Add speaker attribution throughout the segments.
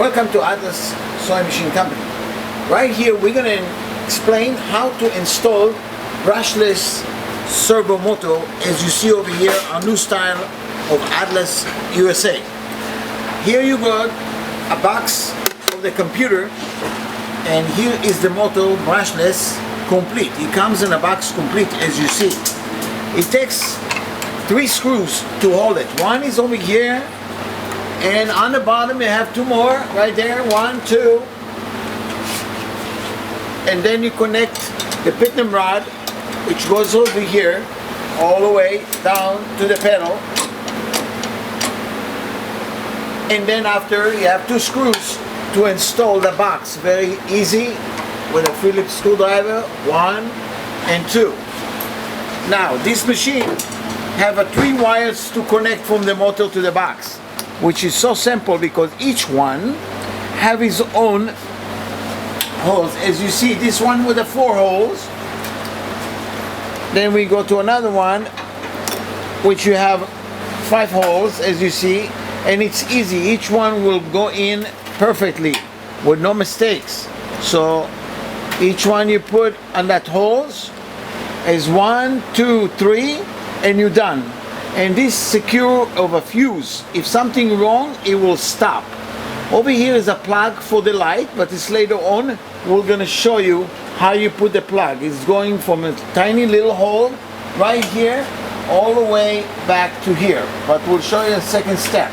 Speaker 1: Welcome to Atlas Sewing Machine Company. Right here we're going to explain how to install brushless servo motor, as you see over here, a new style of Atlas USA. Here you got a box of the computer, and here is the motor brushless complete. It comes in a box complete, as you see. It takes 3 screws to hold it. One is over here, and on the bottom you have 2 more right there. 1, 2, and then you connect the pinion rod, which goes over here all the way down to the pedal, and then after you have 2 screws to install the box. Very easy with a Phillips screwdriver, 1 and 2. Now this machine have 3 wires to connect from the motor to the box, which is so simple because each one have his own holes. As you see, this one with the 4 holes. Then we go to another one which you have 5 holes, as you see, and it's easy. Each one will go in perfectly with no mistakes. So each one you put on that holes is 1, 2, 3, and you're done. And this secure of a fuse. If something wrong, it will stop. Over here is a plug for the light, but it's later on. We're gonna show you how you put the plug. It's going from a tiny little hole right here all the way back to here. But we'll show you a second step.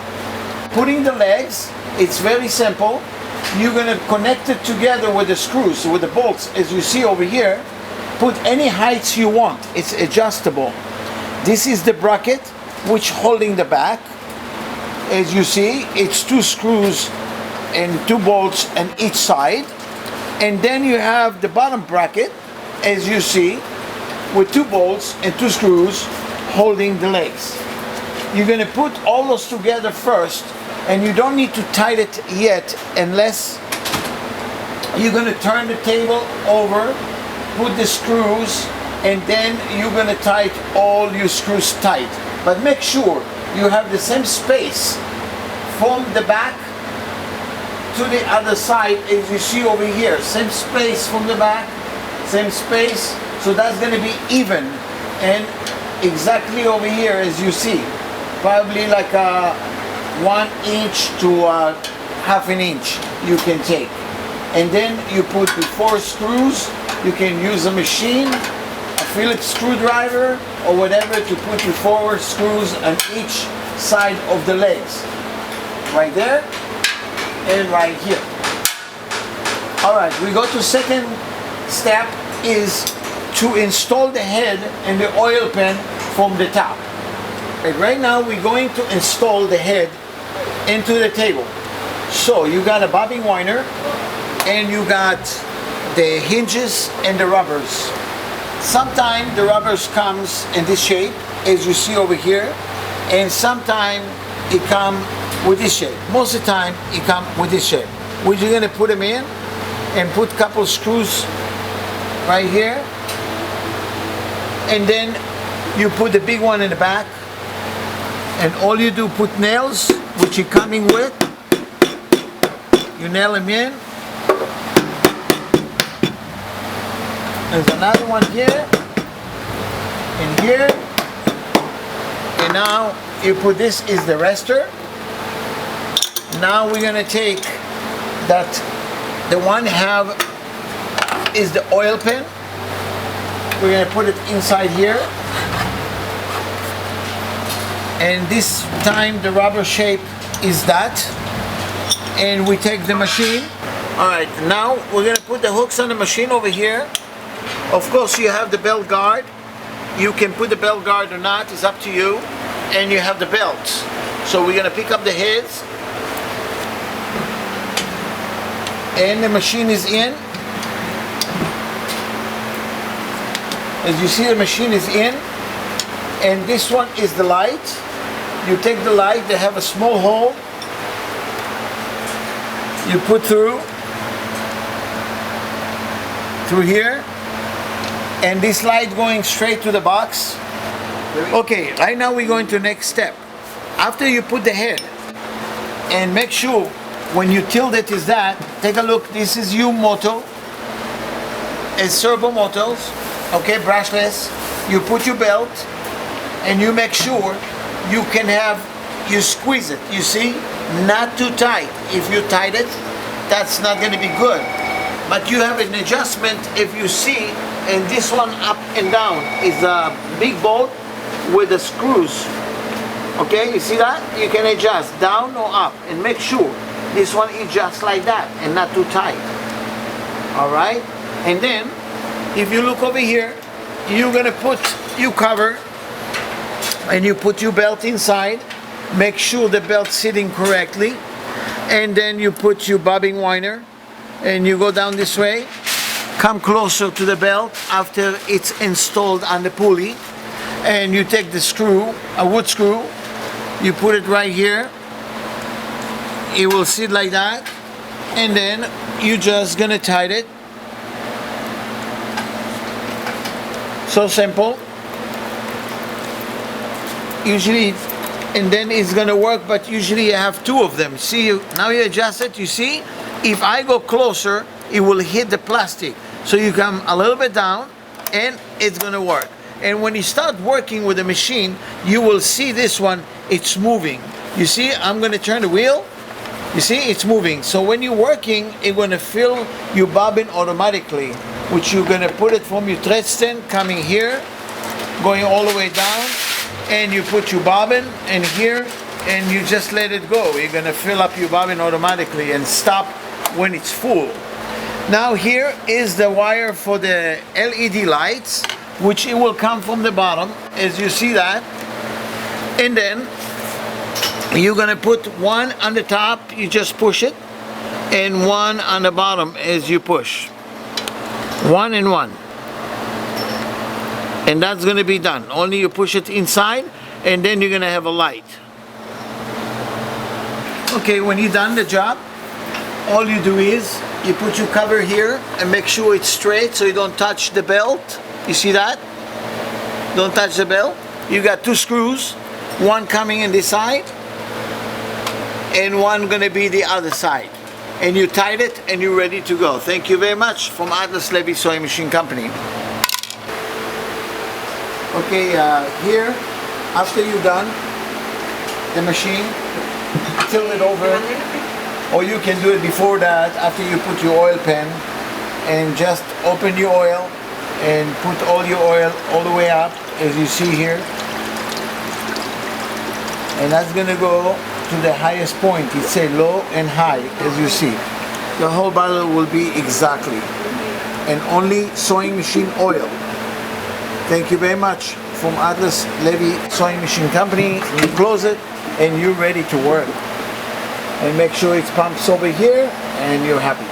Speaker 1: Putting the legs, it's very simple. You're gonna connect it together with the screws, with the bolts, as you see over here. Put any heights you want. It's adjustable. This is the bracket which holding the back. As you see, it's 2 screws and 2 bolts on each side. And then you have the bottom bracket, as you see, with 2 bolts and 2 screws holding the legs. You're going to put all those together first, and you don't need to tighten it yet unless you're going to turn the table over, put the screws, and then you're going to tighten all your screws tight. But make sure you have the same space from the back to the other side, as you see over here. Same space from the back, same space, so that's going to be even. And exactly over here, as you see, probably like a 1 inch to a ½ an inch you can take. And then you put the 4 screws. You can use a machine, a Phillips screwdriver, or whatever, to put your 4 screws on each side of the legs. Right there and right here. Alright, we go to second step, is to install the head and the oil pan from the top. And right now we're going to install the head into the table. So you got a bobbin winder, and you got the hinges and the rubbers. Sometimes the rubbers comes in this shape, as you see over here, and sometimes it come with this shape. Most of the time it come with this shape. We're just gonna put them in and put a couple screws right here, and then you put the big one in the back, and all you do, put nails, which you're coming with. You nail them in. There's another one here, and here, and now you put, this is the rester. Now we're gonna take that, the one have is the oil pan. We're gonna put it inside here, and this time the rubber shape is that, and we take the machine. All right, now we're gonna put the hooks on the machine over here. Of course, you have the belt guard. You can put the belt guard or not, it's up to you. And you have the belts. So we're gonna pick up the heads, and the machine is in. As you see, the machine is in, and this one is the light. You take the light, they have a small hole. You put through here, and this light going straight to the box. Okay, right now we're going to the next step. After you put the head, and make sure when you tilt it is that, take a look, this is U motor, it's servo motors, okay, brushless. You put your belt and you make sure you can have, you squeeze it, you see, not too tight. If you tight it, that's not going to be good. But you have an adjustment if you see, and this one up and down is a big bolt with the screws. Okay, you see that? You can adjust down or up and make sure this one is just like that and not too tight. Alright? And then, if you look over here, you're gonna put your cover and you put your belt inside. Make sure the belt's sitting correctly. And then you put your bobbin winder and you go down this way. Come closer to the belt after it's installed on the pulley. And you take the screw, a wood screw, you put it right here. It will sit like that. And then you're just gonna tighten it. So simple. Usually, and then it's gonna work, but usually you have two of them. See, now you adjust it, you see? If I go closer, it will hit the plastic. So you come a little bit down and it's gonna work. And when you start working with the machine, you will see this one, it's moving. You see, I'm gonna turn the wheel. You see, it's moving. So when you're working, it's gonna fill your bobbin automatically, which you're gonna put it from your thread stand coming here, going all the way down, and you put your bobbin in here, and you just let it go. You're gonna fill up your bobbin automatically and stop when it's full. Now here is the wire for the LED lights, which it will come from the bottom, as you see that. And then you're gonna put one on the top, you just push it, and one on the bottom as you push. One and one. And that's gonna be done. Only you push it inside, and then you're gonna have a light. Okay, when you're done the job, all you do is you put your cover here and make sure it's straight so you don't touch the belt. You see that? Don't touch the belt. You got two screws, one coming in this side and one gonna be the other side. And you tied it and you're ready to go. Thank you very much from Atlaslevy Sewing Machine Company. Okay, here, after you're done, the machine, tilt it over, or you can do it before that, after you put your oil pan, and just open your oil and put all your oil all the way up, as you see here. And that's gonna go to the highest point. It says low and high, as you see. The whole bottle will be exactly, and only sewing machine oil. Thank you very much from Atlaslevy Sewing Machine Company. You close it and you're ready to work. And make sure it pumps over here and you're happy.